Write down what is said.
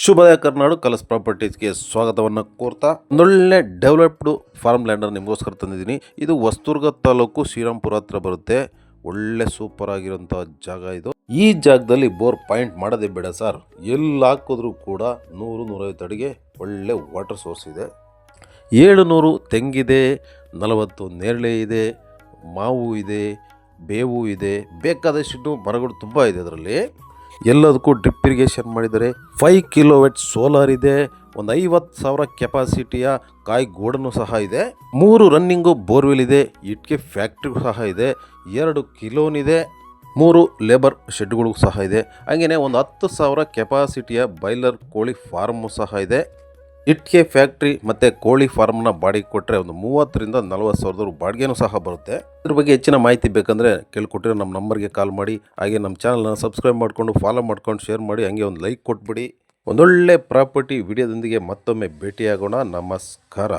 ಶುಭೋದಯ ಕರ್ನಾಡು ಕಲಸ್ ಪ್ರಾಪರ್ಟೀಸ್ಗೆ ಸ್ವಾಗತವನ್ನು ಕೋರ್ತಾ ಒಂದೊಳ್ಳೆ ಡೆವಲಪ್ಡ್ ಫಾರ್ಮ್ ಲ್ಯಾಂಡರ್ ನಿಮಗೋಸ್ಕರ ತಂದಿದ್ದೀನಿ. ಇದು ಹೊಸದುರ್ಗ ತಾಲೂಕು ಶ್ರೀರಾಮ್ಪುರ ಹತ್ರ ಬರುತ್ತೆ. ಒಳ್ಳೆ ಸೂಪರ್ ಆಗಿರೋಂಥ ಜಾಗ ಇದು. ಈ ಜಾಗದಲ್ಲಿ ಬೋರ್ ಪಾಯಿಂಟ್ ಮಾಡೋದೇ ಬೇಡ ಸರ್, ಎಲ್ಲಿ ಹಾಕಿದ್ರೂ ಕೂಡ 100-150 ಅಡಿಗೆ ಒಳ್ಳೆ ವಾಟರ್ ಸೋರ್ಸ್ ಇದೆ. 700 ತೆಂಗಿದೆ, 40 ನೇರಳೆ ಇದೆ, ಮಾವು ಇದೆ, ಬೇವು ಇದೆ, ಬೇಕಾದಷ್ಟು ಮರಗಳು ತುಂಬ ಇದೆ. ಅದರಲ್ಲಿ ಎಲ್ಲದಕ್ಕೂ ಡ್ರಿಪ್ ಇರಿಗೇಷನ್ ಮಾಡಿದ್ದಾರೆ. 5 ಕಿಲೋವ್ಯಾಟ್ ಸೋಲಾರ್ ಇದೆ. ಒಂದು 50,000 ಕೆಪಾಸಿಟಿಯ ಕಾಯಿ ಗೋಡನು ಸಹ ಇದೆ. 3 ರನ್ನಿಂಗು ಬೋರ್ವೆಲ್ ಇದೆ. ಇಟ್ಕೆ ಫ್ಯಾಕ್ಟ್ರಿ ಸಹ ಇದೆ. 2 ಕಿಲೋನ್ ಇದೆ. 3 ಲೇಬರ್ ಶೆಡ್ಗಳು ಸಹ ಇದೆ. ಹಾಗೆಯೇ ಒಂದು 10,000 ಕೆಪಾಸಿಟಿಯ ಬಾಯ್ಲರ್ ಕೋಳಿ ಫಾರ್ಮು ಸಹ ಇದೆ. ಇಟ್ಕೆ ಫ್ಯಾಕ್ಟ್ರಿ ಮತ್ತು ಕೋಳಿ ಫಾರ್ಮ್ನ ಬಾಡಿಗೆ ಕೊಟ್ಟರೆ ಒಂದು 30,000-40,000 ಬಾಡಿಗೆನೂ ಸಹ ಬರುತ್ತೆ. ಇದ್ರ ಬಗ್ಗೆ ಹೆಚ್ಚಿನ ಮಾಹಿತಿ ಬೇಕಂದರೆ ಕೇಳ್ಕೊಟ್ಟಿರೋ ನಮ್ಮ ನಂಬರ್ಗೆ ಕಾಲ್ ಮಾಡಿ. ಹಾಗೆ ನಮ್ಮ ಚಾನಲ್ನ ಸಬ್ಸ್ಕ್ರೈಬ್ ಮಾಡಿಕೊಂಡು ಫಾಲೋ ಮಾಡ್ಕೊಂಡು ಶೇರ್ ಮಾಡಿ, ಹಾಗೆ ಒಂದು ಲೈಕ್ ಕೊಟ್ಬಿಡಿ. ಒಂದೊಳ್ಳೆ ಪ್ರಾಪರ್ಟಿ ವಿಡಿಯೋದೊಂದಿಗೆ ಮತ್ತೊಮ್ಮೆ ಭೇಟಿಯಾಗೋಣ. ನಮಸ್ಕಾರ.